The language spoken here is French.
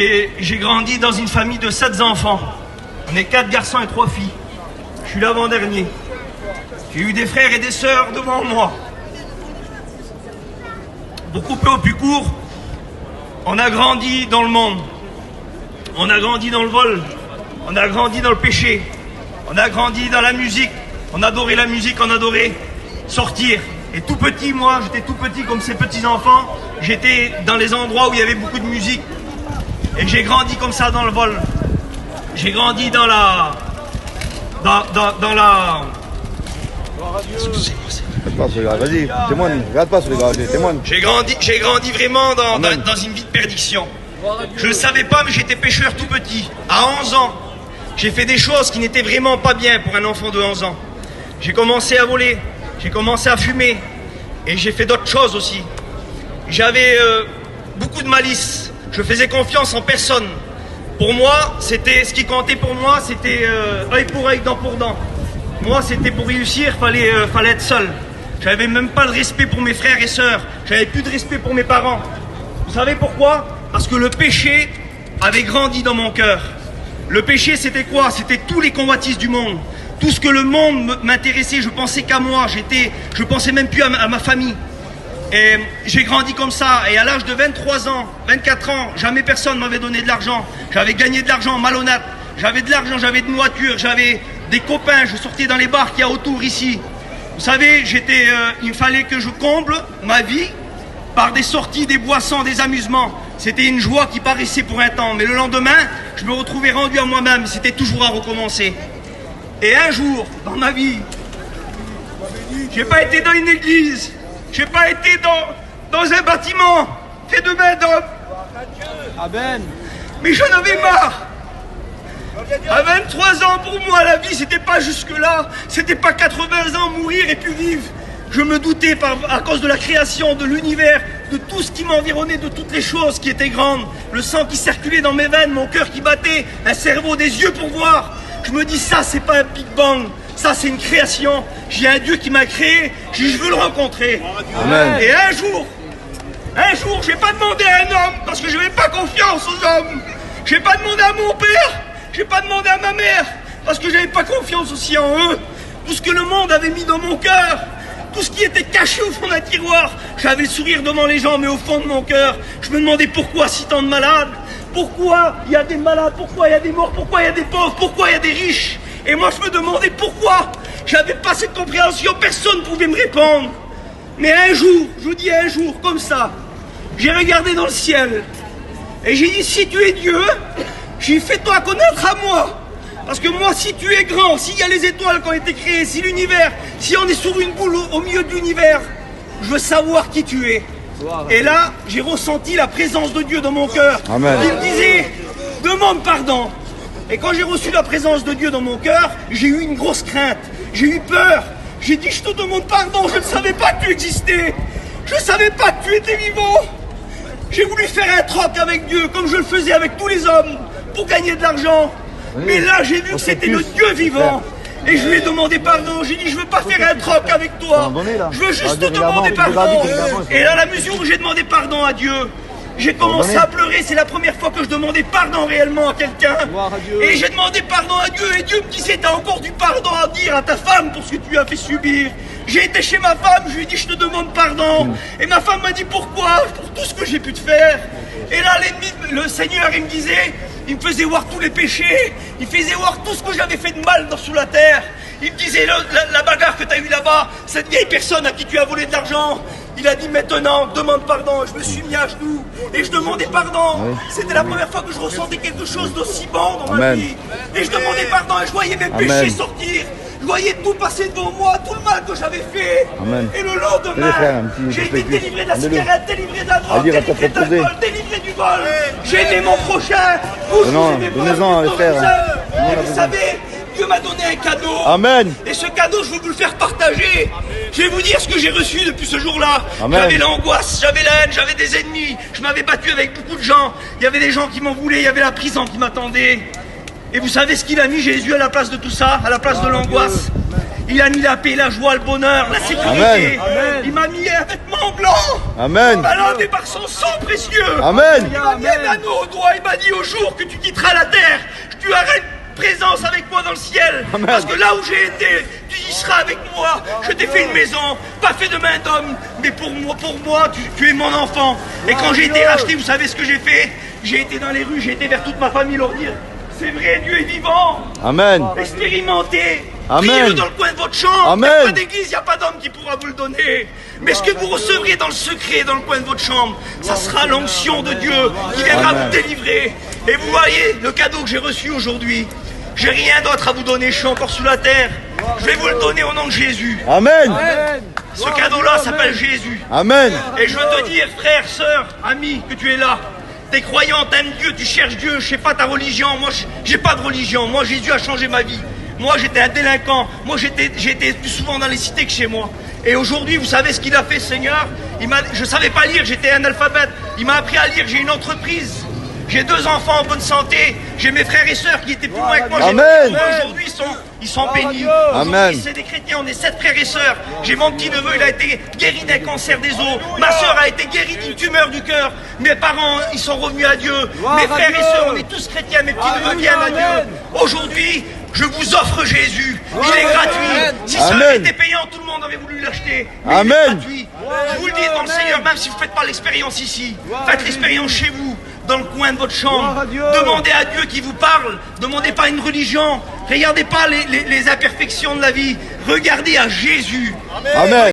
Et j'ai grandi dans une famille de 7 enfants. On est 4 garçons et 3 filles. Je suis l'avant-dernier. J'ai eu des frères et des sœurs devant moi. Pour couper au plus court, on a grandi dans le monde. On a grandi dans le vol. On a grandi dans le péché. On a grandi dans la musique. On adorait la musique, on adorait sortir. Et tout petit, moi, j'étais tout petit comme ces petits-enfants. J'étais dans les endroits où il y avait beaucoup de musique. Et j'ai grandi comme ça dans le vol. J'ai grandi dans la... Dans la... Excusez-moi. Vas-y, témoigne. Regarde pas sur les gars, témoigne. J'ai grandi vraiment dans une vie de perdition. Je ne savais pas, mais j'étais pêcheur tout petit. À 11 ans, j'ai fait des choses qui n'étaient vraiment pas bien pour un enfant de 11 ans. J'ai commencé à voler, j'ai commencé à fumer. Et j'ai fait d'autres choses aussi. J'avais beaucoup de malice. Je faisais confiance en personne. Pour moi, c'était ce qui comptait pour moi, c'était œil pour œil, dent pour dent. Moi, c'était pour réussir, fallait être seul. J'avais même pas de respect pour mes frères et sœurs. J'avais plus de respect pour mes parents. Vous savez pourquoi? Parce que le péché avait grandi dans mon cœur. Le péché, c'était quoi? C'était tous les convoitises du monde. Tout ce que le monde m'intéressait, je pensais qu'à moi. Je pensais même plus à ma famille. Et j'ai grandi comme ça, et à l'âge de 23 ans, 24 ans, jamais personne m'avait donné de l'argent. J'avais gagné de l'argent malhonnête. J'avais de l'argent, j'avais de voitures, j'avais des copains, je sortais dans les bars qu'il y a autour ici. Vous savez, il fallait que je comble ma vie par des sorties, des boissons, des amusements. C'était une joie qui paraissait pour un temps, mais le lendemain, je me retrouvais rendu à moi-même, c'était toujours à recommencer. Et un jour, dans ma vie, j'ai pas été dans une église. J'ai pas été dans un bâtiment fait de main d'homme. Amen. Mais j'en avais marre. À 23 ans, pour moi, la vie, c'était pas jusque-là. C'était pas 80 ans, mourir et puis vivre. Je me doutais à cause de la création, de l'univers, de tout ce qui m'environnait, de toutes les choses qui étaient grandes. Le sang qui circulait dans mes veines, mon cœur qui battait, un cerveau, des yeux pour voir. Je me dis, ça, c'est pas un Big Bang. Ça, c'est une création. J'ai un Dieu qui m'a créé. Je veux le rencontrer. Amen. Et un jour, j'ai pas demandé à un homme parce que je n'avais pas confiance aux hommes. J'ai pas demandé à mon père. J'ai pas demandé à ma mère parce que j'avais pas confiance aussi en eux. Tout ce que le monde avait mis dans mon cœur, tout ce qui était caché au fond d'un tiroir. J'avais le sourire devant les gens, mais au fond de mon cœur, je me demandais pourquoi si tant de malades. Pourquoi il y a des malades, pourquoi il y a des morts, pourquoi il y a des pauvres, pourquoi il y a des riches. Et moi, je me demandais pourquoi. J'avais pas cette compréhension, personne ne pouvait me répondre. Mais un jour, je vous dis un jour, comme ça, j'ai regardé dans le ciel. Et j'ai dit, si tu es Dieu, j'ai fais-toi connaître à moi. Parce que moi, si tu es grand, s'il y a les étoiles qui ont été créées, si l'univers, si on est sur une boule au milieu de l'univers, je veux savoir qui tu es. Et là, j'ai ressenti la présence de Dieu dans mon cœur. Amen. Il me disait, demande pardon. Et quand j'ai reçu la présence de Dieu dans mon cœur, j'ai eu une grosse crainte. J'ai eu peur. J'ai dit, je te demande pardon, je ne savais pas que tu existais. Je ne savais pas que tu étais vivant. J'ai voulu faire un troc avec Dieu, comme je le faisais avec tous les hommes, pour gagner de l'argent. Oui. Mais là, j'ai vu que c'était le Dieu vivant. Et je lui ai demandé pardon. J'ai dit, je ne veux pas faire un troc avec toi. Je veux juste te demander pardon. Et là, la mesure où j'ai demandé pardon à Dieu, j'ai commencé à pleurer. C'est la première fois que je demandais pardon réellement à quelqu'un. Et j'ai demandé pardon à Dieu. Et Dieu me disait, t'as encore du pardon à dire à ta femme pour ce que tu as fait subir. J'ai été chez ma femme, je lui ai dit, je te demande pardon. Et ma femme m'a dit, pourquoi? Pour tout ce que j'ai pu te faire. Et là, l'ennemi, le Seigneur, il me disait, il me faisait voir tous les péchés. Il faisait voir tout ce que j'avais fait de mal sous la terre. Il me disait, la bagarre que tu as eue là-bas, cette vieille personne à qui tu as volé de l'argent. Il a dit, maintenant, demande pardon. Je me suis mis à genoux et je demandais pardon. Oui. C'était la première fois que je ressentais quelque chose d'aussi bon dans ma vie. Et je demandais pardon et je voyais mes péchés sortir. Je voyais tout passer devant moi, tout le mal que j'avais fait. Amen. Et le lendemain, j'ai été délivré de la cigarette, délivré de la drogue, délivré de l'alcool, délivré du vol. J'ai aimé mon prochain. Non, donnez-en, les frères. Et vous savez, Dieu m'a donné un cadeau. Amen. Et ce cadeau, je veux vous le faire partager. Je vais vous dire ce que j'ai reçu depuis ce jour-là. J'avais l'angoisse, j'avais la haine, j'avais des ennemis. Je m'avais battu avec beaucoup de gens. Il y avait des gens qui m'en voulaient, il y avait la prison qui m'attendait. Et vous savez ce qu'il a mis Jésus à la place de tout ça, à la place de l'angoisse? Il a mis la paix, la joie, le bonheur, la sécurité. Amen. Il m'a mis un vêtement blanc. Amen. Malavé par son sang précieux. Amen. Il m'a mis un anneau au doigt. Il m'a dit au jour que tu quitteras la terre, tu auras une présence avec moi dans le ciel. Amen. Parce que là où j'ai été, tu y seras avec moi. Je t'ai fait une maison, pas fait de main d'homme, mais pour moi, tu es mon enfant. Et quand j'ai été racheté, vous savez ce que j'ai fait? J'ai été dans les rues, j'ai été vers toute ma famille leur dire, c'est vrai, Dieu est vivant. Amen. Expérimentez. Amen. Priez-le dans le coin de votre chambre. Amen. Il n'y a pas d'église, il n'y a pas d'homme qui pourra vous le donner. Mais ce que vous recevrez dans le secret, dans le coin de votre chambre, ça sera l'onction de Dieu qui viendra Amen. vous délivrer. Et vous voyez, le cadeau que j'ai reçu aujourd'hui, j'ai rien d'autre à vous donner, je suis encore sous la terre. Je vais vous le donner au nom de Jésus. Amen. Ce cadeau-là s'appelle Jésus. Amen. Et je veux te dire, frère, sœur, ami, que tu es là. T'es croyant, t'aimes Dieu, tu cherches Dieu, je sais pas ta religion. Moi, j'ai pas de religion. Moi, Jésus a changé ma vie. Moi, j'étais un délinquant. Moi, j'étais plus souvent dans les cités que chez moi. Et aujourd'hui, vous savez ce qu'il a fait, Seigneur? Je savais pas lire, j'étais analphabète. Il m'a appris à lire, j'ai une entreprise. J'ai 2 enfants en bonne santé. J'ai mes frères et sœurs qui étaient plus loin que moi. Amen. Aujourd'hui, ils sont bénis. Amen. Aujourd'hui, c'est des chrétiens, on est 7 frères et sœurs. J'ai mon petit neveu, il a été guéri d'un cancer des os. Ma sœur a été guérie d'une tumeur du cœur. Mes parents, ils sont revenus à Dieu. Mes frères et sœurs, on est tous chrétiens. Mes petits neveux viennent à Dieu. Aujourd'hui, je vous offre Jésus. Il est gratuit. Si ça avait été payant, tout le monde aurait voulu l'acheter. Mais il est Amen. gratuit. Je vous le dis dans le Seigneur, même si vous ne faites pas l'expérience ici, faites l'expérience chez vous, dans le coin de votre chambre. Demandez à Dieu qui vous parle. Demandez pas une religion. Regardez pas les imperfections de la vie. Regardez à Jésus. Amen.